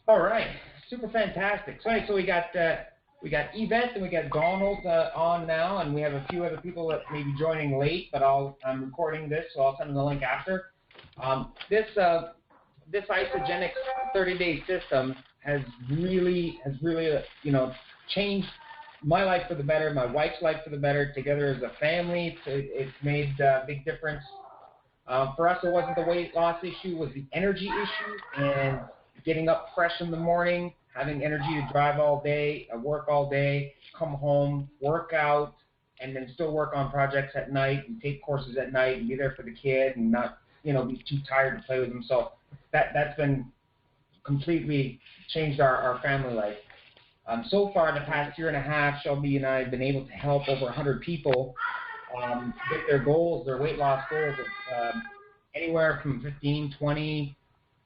All right, super fantastic. So we got Yvette and we got Donald on now, and we have a few other people that may be joining late, but I'm recording this, so I'll send them the link after. This Isagenix 30-day system has really changed my life for the better, my wife's life for the better. Together as a family, it's made a big difference. For us, it wasn't the weight loss issue, it was the energy issue, and getting up fresh in the morning, having energy to drive all day, work all day, come home, work out, and then still work on projects at night and take courses at night and be there for the kid and not, be too tired to play with them. So that's been completely changed our family life. So far, in the past year and a half, Shelby and I have been able to help over 100 people get their goals, their weight loss goals, of anywhere from 15, 20,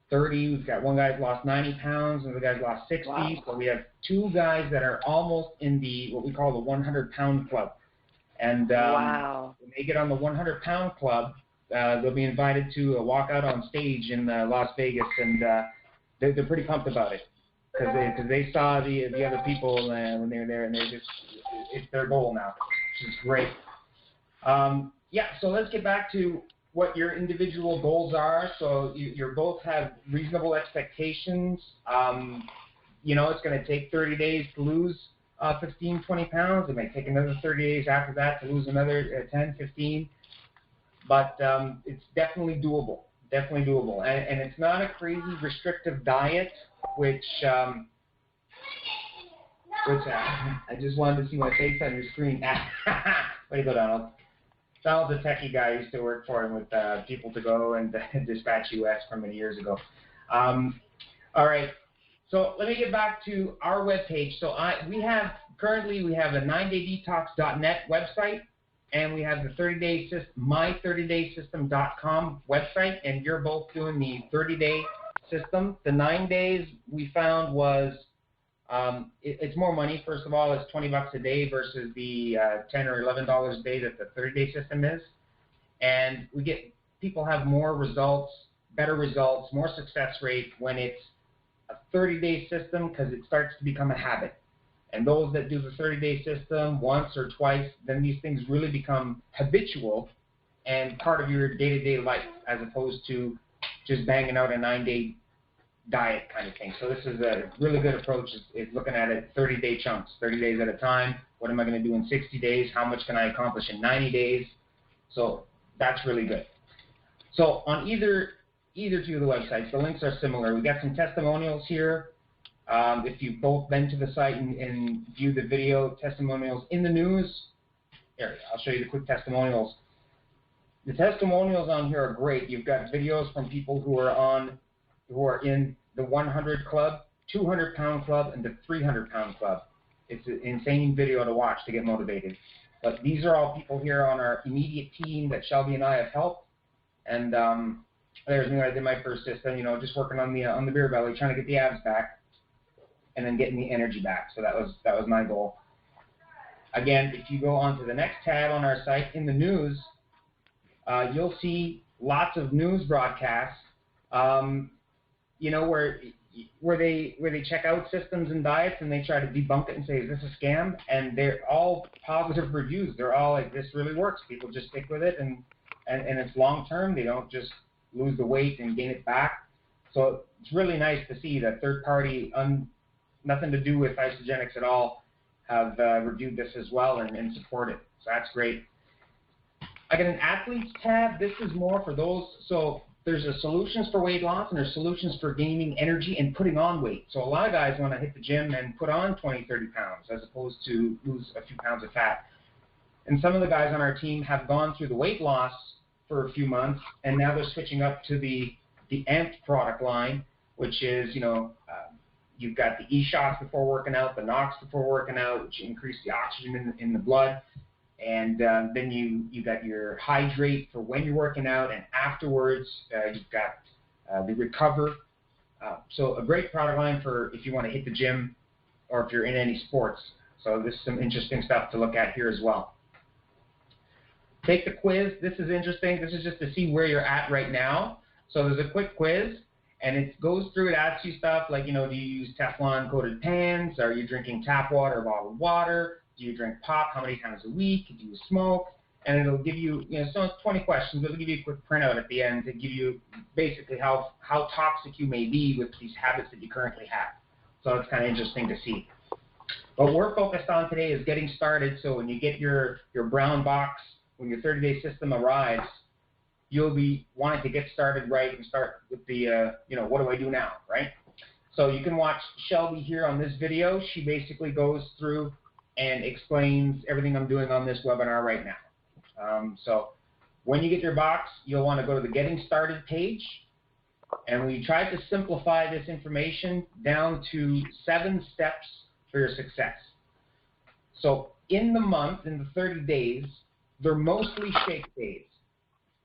30. We've got one guy's lost 90 pounds, and the guy's lost 60. Wow. So we have two guys that are almost in what we call the 100-pound club. And wow. When they get on the 100-pound club, they'll be invited to walk out on stage in Las Vegas, and they're pretty pumped about it because they saw the other people when they were there, and it's their goal now, which is great. Yeah, so let's get back to what your individual goals are. So you both have reasonable expectations. It's going to take 30 days to lose 15, 20 pounds. It may take another 30 days after that to lose another 10, 15. But it's definitely doable, And it's not a crazy restrictive diet, which I just wanted to see my face on your screen. Way to go, Donald. Donald's a techie guy. I used to work for him with People to Go and Dispatch US from many years ago. All right. So let me get back to our webpage. So we have a 9daydetox.net website, and we have the 30-day my30daysystem.com website, and you're both doing the 30-day system. The 9 days we found was it's more money. First of all, it's $20 a day versus the $10 or $11 a day that the 30-day system is, and people have more results, better results, more success rate when it's a 30-day system because it starts to become a habit. And those that do the 30-day system once or twice, then these things really become habitual and part of your day-to-day life, as opposed to just banging out a 9-day diet kind of thing. So this is a really good approach, is looking at it 30-day chunks, 30 days at a time. What am I going to do in 60 days? How much can I accomplish in 90 days? So that's really good. So on either two of the websites, the links are similar. We got some testimonials here. If you've both been to the site and viewed the video testimonials in the news, here, I'll show you the quick testimonials. The testimonials on here are great. You've got videos from people who are in the 100 club, 200-pound club, and the 300-pound club. It's an insane video to watch to get motivated. But these are all people here on our immediate team that Shelby and I have helped. And there's me. I did my first system, just working on the beer belly, trying to get the abs back, and then getting the energy back. So that was my goal. Again, if you go on to the next tab on our site, in the news, you'll see lots of news broadcasts, where they check out systems and diets and they try to debunk it and say, is this a scam? And they're all positive reviews. They're all like, this really works. People just stick with it, and it's long term. They don't just lose the weight and gain it back. So it's really nice to see that third party, nothing to do with Isagenix at all, have reviewed this as well and support it. So that's great. I got an athletes tab. This is more for those. So there's a solutions for weight loss and there's solutions for gaining energy and putting on weight. So a lot of guys want to hit the gym and put on 20, 30 pounds as opposed to lose a few pounds of fat. And some of the guys on our team have gone through the weight loss for a few months, and now they're switching up to the Amped product line, which is, you've got the E-shots before working out, the NOx before working out, which increase the oxygen in the blood. And then you got your hydrate for when you're working out, and afterwards you've got the recover. So a great product line for if you want to hit the gym or if you're in any sports. So this is some interesting stuff to look at here as well. Take the quiz. This is interesting. This is just to see where you're at right now. So there's a quick quiz, And it goes through, it asks you stuff like, do you use Teflon coated pans? Are you drinking tap water or bottled water? Do you drink pop? How many times a week? Do you smoke? And it'll give you, so it's 20 questions. It'll give you a quick printout at the end to give you basically how toxic you may be with these habits that you currently have. So it's kind of interesting to see. What we're focused on today is getting started, so when you get your brown box, when your 30-day system arrives, you'll be wanting to get started right and start with the, what do I do now, right? So you can watch Shelby here on this video. She basically goes through and explains everything I'm doing on this webinar right now. So when you get your box, you'll want to go to the Getting Started page. And we tried to simplify this information down to 7 steps for your success. So in the month, in the 30 days, they're mostly shake days.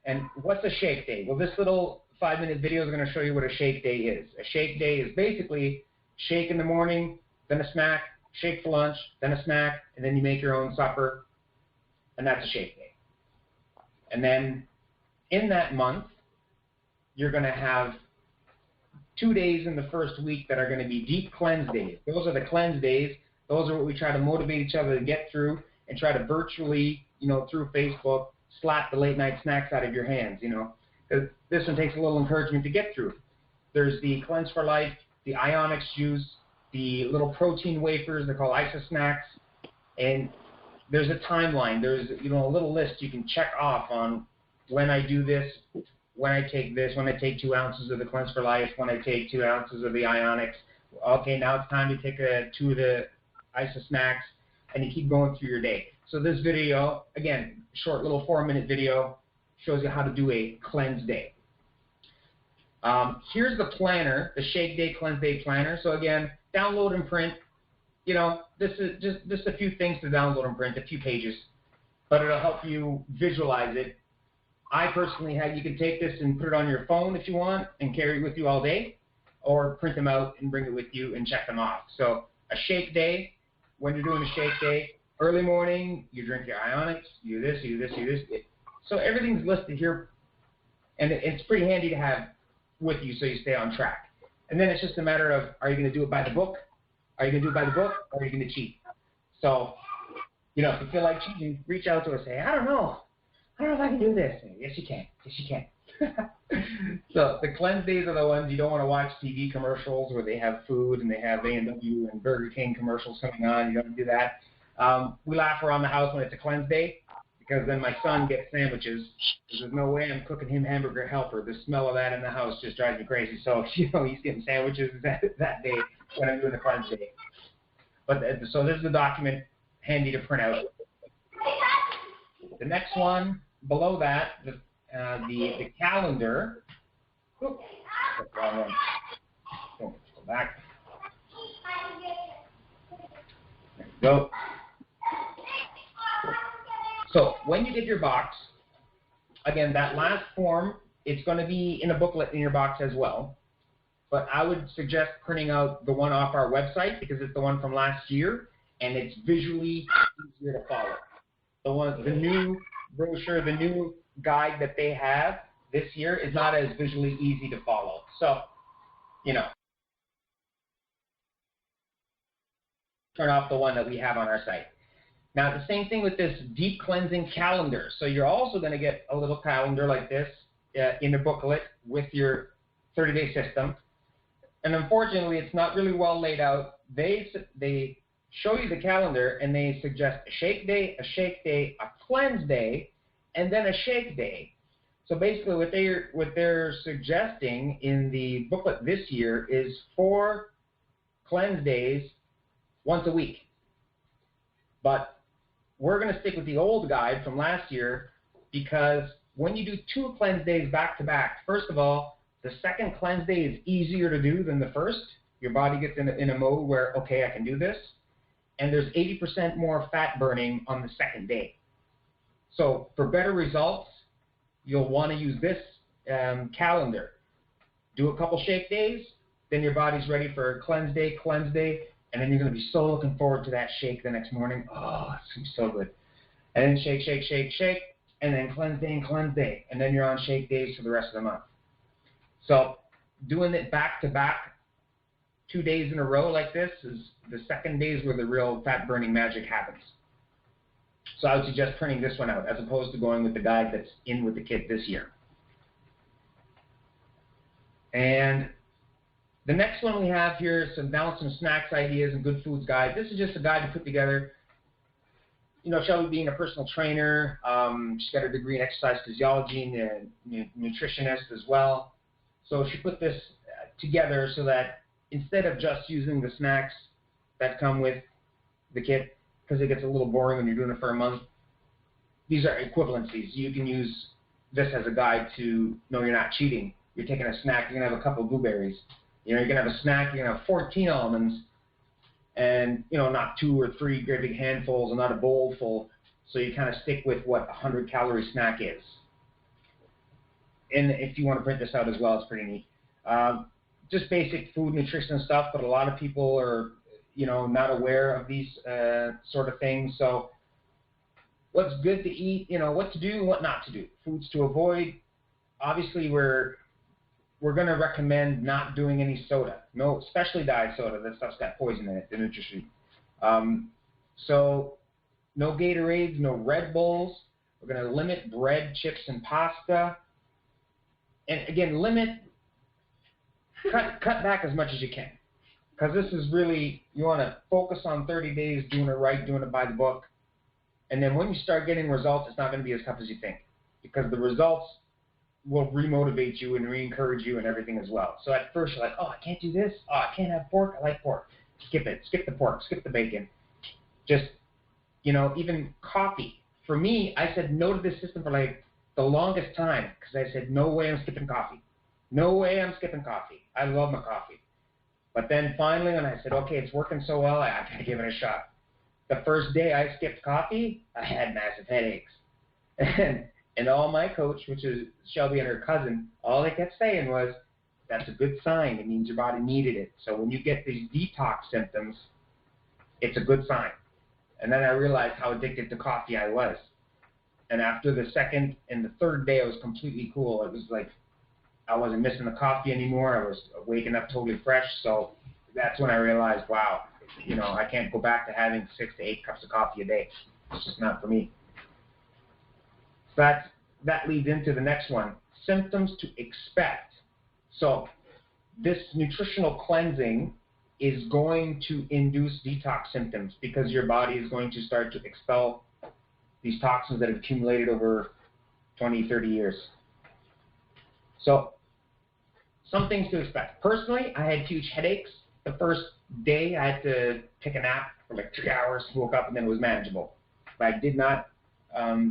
And what's a shake day? Well, this little 5-minute video is going to show you what a shake day is. A shake day is basically shake in the morning, then a snack, shake for lunch, then a snack, and then you make your own supper, and that's a shake day. And then in that month, you're going to have 2 days in the first week that are going to be deep cleanse days. Those are the cleanse days. Those are what we try to motivate each other to get through and try to virtually, through Facebook, slap the late night snacks out of your hands, because this one takes a little encouragement to get through. There's the Cleanse for Life, the Isagenix juice, the little protein wafers, they're called Isagenix, and there's a timeline. There's, a little list you can check off on when I do this, when I take this, when I take 2 ounces of the Cleanse for Life, when I take 2 ounces of the Isagenix. Okay, now it's time to take 2 of the Isagenix, and you keep going through your day. So this video, again, short little 4-minute video, shows you how to do a cleanse day. Here's the planner, the Shake Day Cleanse Day Planner. So again, download and print. This is just a few things to download and print, a few pages, but it'll help you visualize it. I personally you can take this and put it on your phone if you want and carry it with you all day, or print them out and bring it with you and check them off. So a shake day, when you're doing a shake day, early morning, you drink your Isagenix, you do this, you do this, you do this. So everything's listed here, and it's pretty handy to have with you so you stay on track. And then it's just a matter of, are you going to do it by the book? Are you going to do it by the book, or are you going to cheat? So, if you feel like cheating, reach out to us and say, I don't know if I can do this. Yes, you can. Yes, you can. So the cleanse days are the ones you don't want to watch TV commercials where they have food and they have A&W and Burger King commercials coming on. You don't do that. We laugh around the house when it's a cleanse day, because then my son gets sandwiches. There's no way I'm cooking him hamburger helper. The smell of that in the house just drives me crazy. So, he's getting sandwiches that day when I'm doing the cleanse day. But so this is the document, handy to print out. The next one below that, the calendar. Oops, that's the wrong one. Oh, go back. There we go. So when you get your box, again, that last form, it's going to be in a booklet in your box as well. But I would suggest printing out the one off our website, because it's the one from last year, and it's visually easier to follow. The new brochure, the new guide that they have this year is not as visually easy to follow. So, turn off the one that we have on our site. Now, the same thing with this deep cleansing calendar. So you're also going to get a little calendar like this in a booklet with your 30-day system. And unfortunately, it's not really well laid out. They show you the calendar, and they suggest a shake day, a cleanse day, and then a shake day. So basically what they're suggesting in the booklet this year is 4 cleanse days once a week. But we're going to stick with the old guide from last year, because when you do 2 cleanse days back to back, first of all, the second cleanse day is easier to do than the first. Your body gets in a mode where, okay, I can do this. And there's 80% more fat burning on the second day. So for better results, you'll want to use this calendar. Do a couple shake days, then your body's ready for cleanse day, and then you're going to be so looking forward to that shake the next morning. Oh, it's going to be so good. And then shake, and then cleanse day, and then you're on shake days for the rest of the month. So doing it back to back 2 days in a row like this is the second days where the real fat burning magic happens. So I would suggest printing this one out as opposed to going with the guide that's in with the kit this year. And the next one we have here is some snacks ideas and good foods guide. This is just a guide to put together. You know, Shelby being a personal trainer, she's got a degree in exercise physiology and nutritionist as well. So she put this together so that instead of just using the snacks that come with the kit, because it gets a little boring when you're doing it for a month, these are equivalencies. You can use this as a guide to know you're not cheating. You're taking a snack, you're going to have a couple of blueberries. You know, you're going to have a snack, you're going to have 14 almonds, and, you know, not 2 or 3 great big handfuls and not a bowl full. So you kind of stick with what a 100-calorie snack is. And if you want to print this out as well, it's pretty neat. Just basic food nutrition stuff, but a lot of people are, you know, not aware of these sort of things. So what's good to eat, you know, what to do, what not to do, foods to avoid. Obviously, we're going to recommend not doing any soda. No, especially diet soda. That stuff's got poison in it, the Nutri-Sweet. So no Gatorades, no Red Bulls. We're going to limit bread, chips, and pasta. And again, cut back as much as you can. Because this is really, you want to focus on 30 days doing it right, doing it by the book. And then when you start getting results, it's not going to be as tough as you think. Because the results will remotivate you and re-encourage you and everything as well. So at first you're like, oh, I can't do this. Oh, I can't have pork. I like pork. Skip it. Skip the pork. Skip the bacon. Just, you know, even coffee. For me, I said no to this system for like the longest time because I said, no way I'm skipping coffee. No way I'm skipping coffee. I love my coffee. But then finally when I said, okay, it's working so well, I got to give it a shot. The first day I skipped coffee, I had massive headaches. And all my coach, which is Shelby and her cousin, all they kept saying was, that's a good sign. It means your body needed it. So when you get these detox symptoms, it's a good sign. And then I realized how addicted to coffee I was. And after the second and the third day, I was completely cool. It was like I wasn't missing the coffee anymore. I was waking up totally fresh. So that's when I realized, wow, you know, I can't go back to having 6 to 8 cups of coffee a day. It's just not for me. That leads into the next one, symptoms to expect. So this nutritional cleansing is going to induce detox symptoms because your body is going to start to expel these toxins that have accumulated over 20, 30 years. So some things to expect. Personally, I had huge headaches. The first day I had to take a nap for like 3 hours, woke up, and then it was manageable. But I did not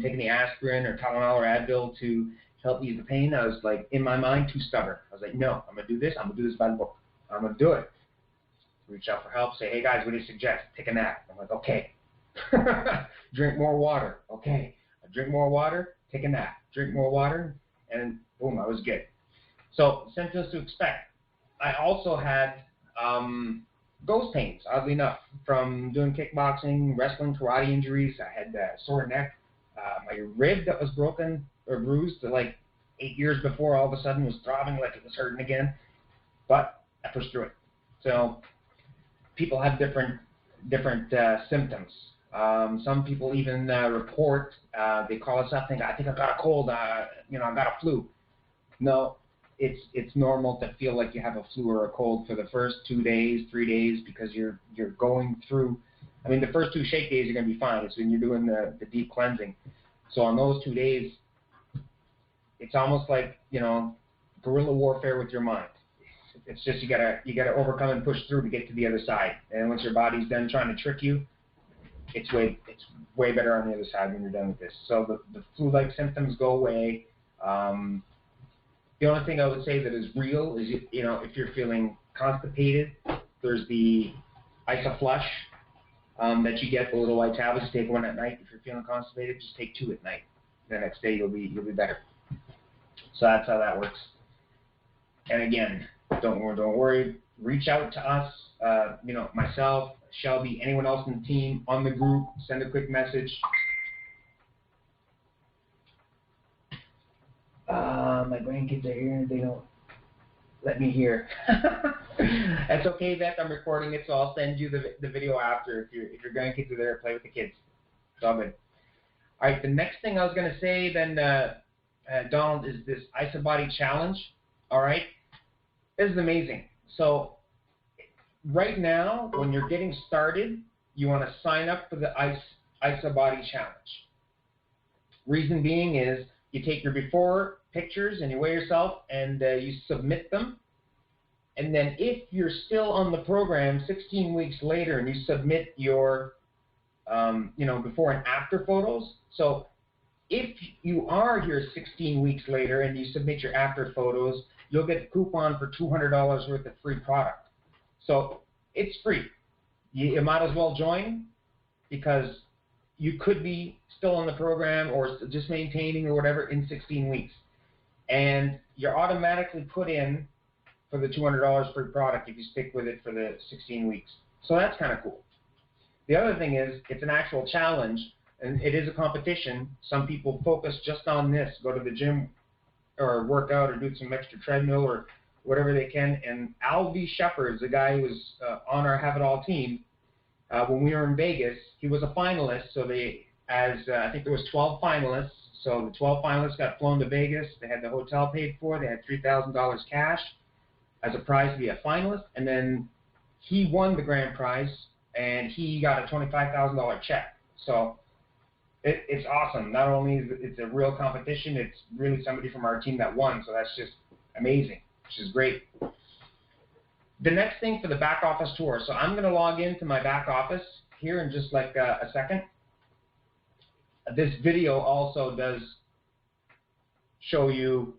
take any aspirin or Tylenol or Advil to help ease the pain. I was like, in my mind, too stubborn. I was like, no, I'm going to do this. I'm going to do this by the book. I'm going to do it. Reach out for help. Say, hey, guys, what do you suggest? Take a nap. I'm like, okay. Drink more water. Okay. I drink more water, take a nap. Drink more water, and boom, I was good. So symptoms to expect. I also had ghost pains, oddly enough, from doing kickboxing, wrestling, karate injuries. I had a sore neck. My rib that was broken or bruised like 8 years before all of a sudden was throbbing like it was hurting again. But I pushed through it. So people have different symptoms. Some people even report, they call us up, think I got a cold, I got a flu. No, it's normal to feel like you have a flu or a cold for the first 2 days, 3 days, because you're going through. I mean, the first 2 shake days you're going to be fine. It's when you're doing the deep cleansing. So on those 2 days, it's almost like, guerrilla warfare with your mind. It's just you gotta overcome and push through to get to the other side. And once your body's done trying to trick you, it's way better on the other side when you're done with this. So the flu-like symptoms go away. The only thing I would say that is real is if you're feeling constipated, there's the Isoflush that you get, the little white tablets. Take one at night. If you're feeling constipated, just take 2 at night. The next day you'll be better. So that's how that works. And again, don't worry. Reach out to us. Myself, Shelby, anyone else in the team, on the group. Send a quick message. My grandkids are here. let me hear. That's okay, Beth. I'm recording it, so I'll send you the video after if your grandkids are there. Play with the kids. It's all good. All right. The next thing I was going to say then, Donald, is this Isabody challenge. All right. This is amazing. So right now, when you're getting started, you want to sign up for the Isabody challenge. Reason being is you take your before pictures and you weigh yourself and you submit them. And then if you're still on the program 16 weeks later and you submit your before and after photos. So if you are here 16 weeks later and you submit your after photos, you'll get a coupon for $200 worth of free product. So it's free. You might as well join because you could be still on the program or just maintaining or whatever in 16 weeks. And you're automatically put in for the $200 free product if you stick with it for the 16 weeks. So that's kind of cool. The other thing is it's an actual challenge, and it is a competition. Some people focus just on this, go to the gym or work out or do some extra treadmill or whatever they can. And Al V. Shepard, the guy who was on our Have It All team, when we were in Vegas, he was a finalist. So I think there was 12 finalists. So the 12 finalists got flown to Vegas. They had the hotel paid for. They had $3,000 cash as a prize to be a finalist. And then he won the grand prize, and he got a $25,000 check. So it's awesome. Not only is it's a real competition, it's really somebody from our team that won. So that's just amazing, which is great. The next thing for the back office tour. So I'm going to log into my back office here in just like a second. This video also does show you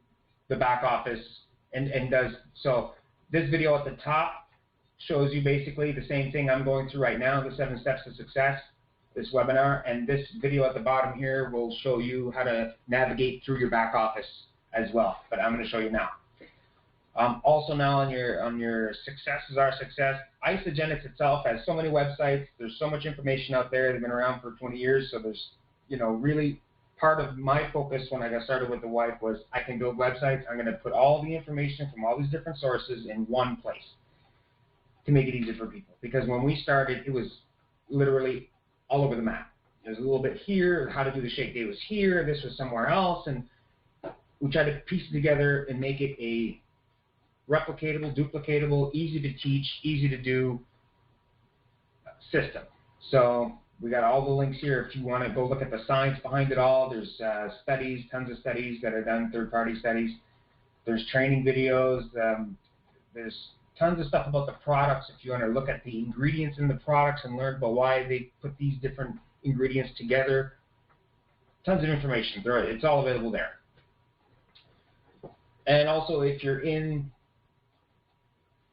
the back office and does so. This video at the top shows you basically the same thing I'm going through right now, the 7 steps to success, this webinar, and this video at the bottom here will show you how to navigate through your back office as well, but I'm going to show you now. Also now on your Success is Our Success, Isagenix itself has so many websites, there's so much information out there, they've been around for 20 years, so there's, really part of my focus when I got started with the wife was I can build websites, I'm going to put all the information from all these different sources in one place to make it easier for people. Because when we started, it was literally all over the map. There's a little bit here, how to do the shake day was here, this was somewhere else, and we tried to piece it together and make it a replicatable, duplicatable, easy to teach, easy to do system. So we got all the links here if you want to go look at the science behind it all. There's studies, tons of studies that are done, third-party studies. There's training videos. There's tons of stuff about the products if you want to look at the ingredients in the products and learn about why they put these different ingredients together. Tons of information. It's all available there. And also if you're in,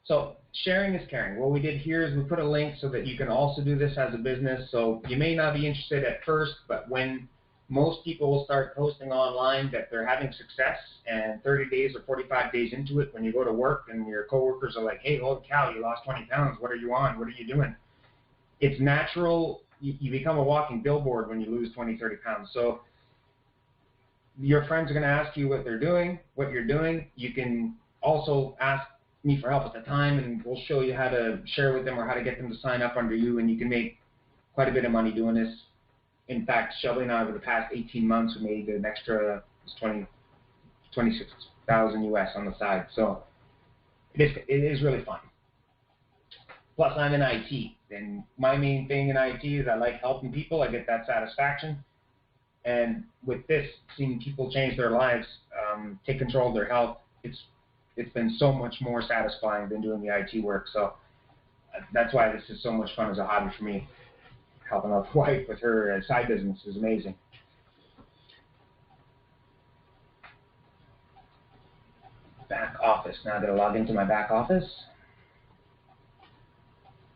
so sharing is caring. What we did here is we put a link so that you can also do this as a business. So you may not be interested at first, but when most people will start posting online that they're having success and 30 days or 45 days into it, when you go to work and your coworkers are like, hey, holy cow, you lost 20 pounds. What are you on? What are you doing? It's natural. You become a walking billboard when you lose 20, 30 pounds. So your friends are going to ask you what they're doing, what you're doing. You can also ask me for help at the time, and we'll show you how to share with them or how to get them to sign up under you, and you can make quite a bit of money doing this. In fact, Shelby and I, over the past 18 months, we made an extra 26,000 US on the side. So it is really fun. Plus, I'm in IT, and my main thing in IT is I like helping people. I get that satisfaction. And with this, seeing people change their lives, take control of their health, it's been so much more satisfying than doing the IT work. So that's why this is so much fun as a hobby for me. Helping out the wife with her side business is amazing. Back office. Now I'm going to log into my back office,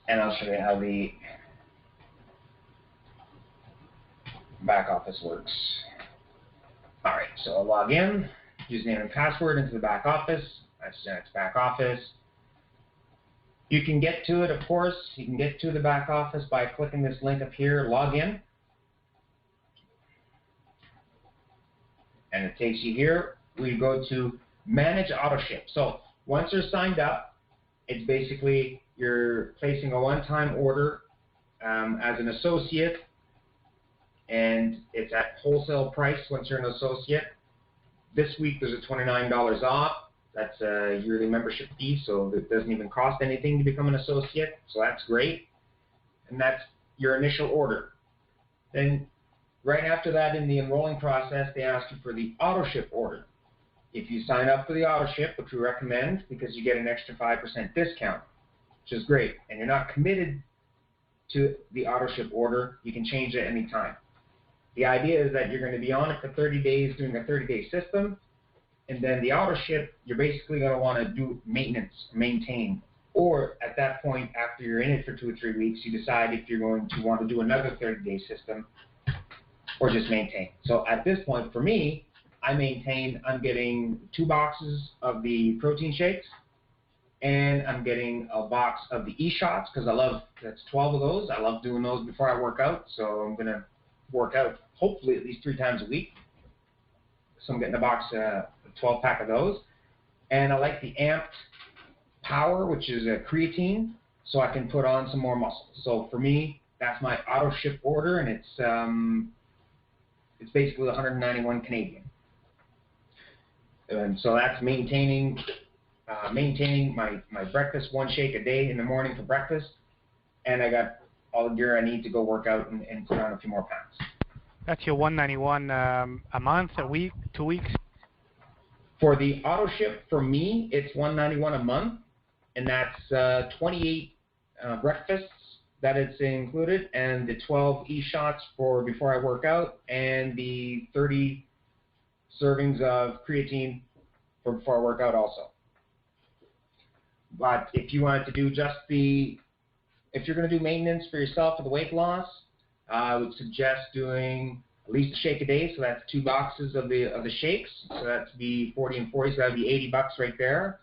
and I'll show you how the back office works. All right, so I'll log in, username and password into the back office. Isagenix back office. You can get to it, of course. You can get to the back office by clicking this link up here, log in. And it takes you here. We go to manage auto ship. So Once they're signed up, it's basically you're placing a one-time order as an associate, and it's at wholesale price once you're an associate. This week there's a $29 off. That's a yearly membership fee, so it doesn't even cost anything to become an associate, so that's great. And that's your initial order. Then right after that in the enrolling process, they ask you for the auto ship order. If you sign up for the auto ship, which we recommend because you get an extra 5% discount, which is great, and you're not committed to the auto ship order, you can change it any time. The idea is that you're going to be on it for 30 days doing a 30-day system, and then the auto ship, you're basically going to want to do maintenance, maintain. Or at that point, after you're in it for 2 or 3 weeks, you decide if you're going to want to do another 30-day system or just maintain. So at this point, for me, I maintain. I'm getting 2 boxes of the protein shakes, and I'm getting a box of the e-shots because that's 12 of those. I love doing those before I work out, so I'm going to work out hopefully at least 3 times a week. So I'm getting a box, a 12-pack of those. And I like the Amped Power, which is a creatine, so I can put on some more muscle. So for me, that's my auto ship order, and it's basically 191 Canadian. And so that's maintaining my breakfast, 1 shake a day in the morning for breakfast, and I got all the gear I need to go work out and put on a few more pounds. That's your 191 a month, a week, 2 weeks? For the auto ship, for me, it's 191 a month, and that's 28 breakfasts that it's included, and the 12 e-shots for before I work out, and the 30 servings of creatine for before I work out also. But if you wanted to do if you're going to do maintenance for yourself for the weight loss, I would suggest doing at least a shake a day, so that's 2 boxes of the shakes, so that's be 40 and 40, so that'd be $80 right there.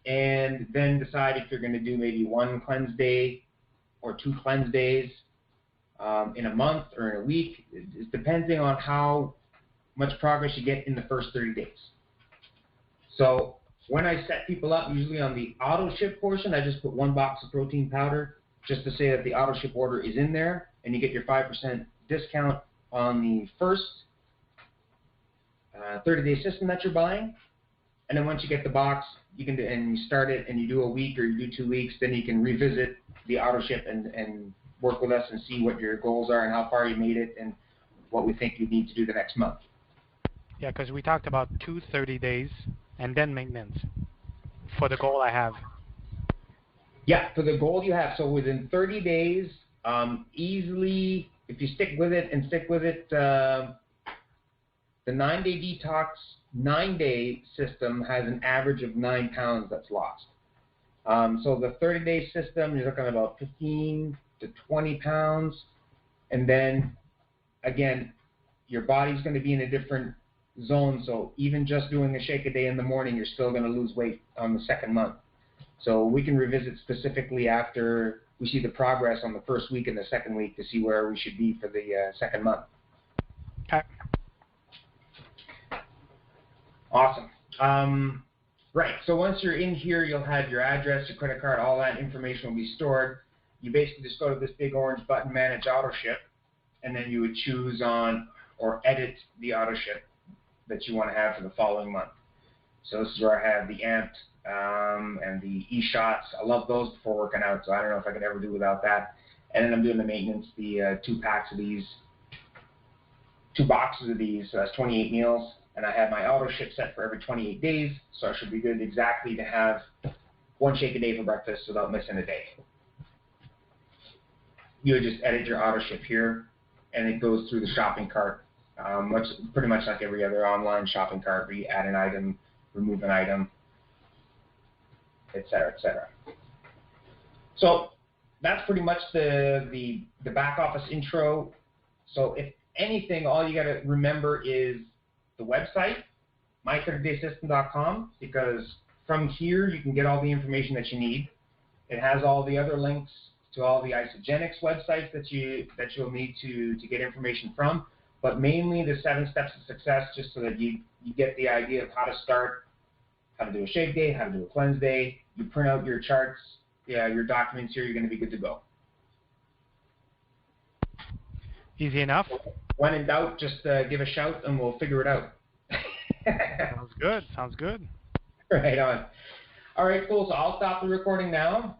And then decide if you're going to do maybe 1 cleanse day or 2 cleanse days in a month or in a week. It's depending on how much progress you get in the first 30 days. So when I set people up, usually on the auto ship portion, I just put 1 box of protein powder just to say that the auto ship order is in there, and you get your 5% discount on the first 30-day system that you're buying. And then once you get the box, you can and you start it and you do a week or you do 2 weeks, then you can revisit the auto ship and work with us and see what your goals are and how far you made it and what we think you need to do the next month. Yeah, because we talked about 2 30 days and then maintenance for the goal I have. Yeah, for the goal you have. So within 30 days, easily, if you stick with it, the 9-day detox 9-day system has an average of 9 pounds that's lost. So the 30-day system, you're looking at about 15 to 20 pounds. And then, again, your body's going to be in a different zone. So even just doing a shake a day in the morning, you're still going to lose weight on the second month. So we can revisit specifically after we see the progress on the first week and the second week to see where we should be for the second month. Okay. Awesome. Right, so once you're in here, you'll have your address, your credit card, all that information will be stored. You basically just go to this big orange button, Manage Auto Ship, and then you would choose on or edit the auto ship that you want to have for the following month. So this is where I have the Amped and the e-shots. I love those before working out, so I don't know if I could ever do without that. And then I'm doing the maintenance, the 2 packs of these, 2 boxes of these, so that's 28 meals. And I have my auto ship set for every 28 days, so I should be good exactly to have 1 shake a day for breakfast without missing a day. You would just edit your auto ship here, and it goes through the shopping cart, pretty much like every other online shopping cart where you add an item, remove an item, etc., etc. So that's pretty much the back office intro. So if anything, all you got to remember is the website, my30daysystem.com, because from here you can get all the information that you need. It has all the other links to all the Isagenix websites that you'll need to get information from, but mainly the 7 steps of success, just so that you get the idea of how to start, how to do a shake day, how to do a cleanse day. You print out your charts, your documents here, you're going to be good to go. Easy enough? When in doubt, just give a shout and we'll figure it out. Sounds good. Sounds good. Right on. All right, cool. So I'll stop the recording now.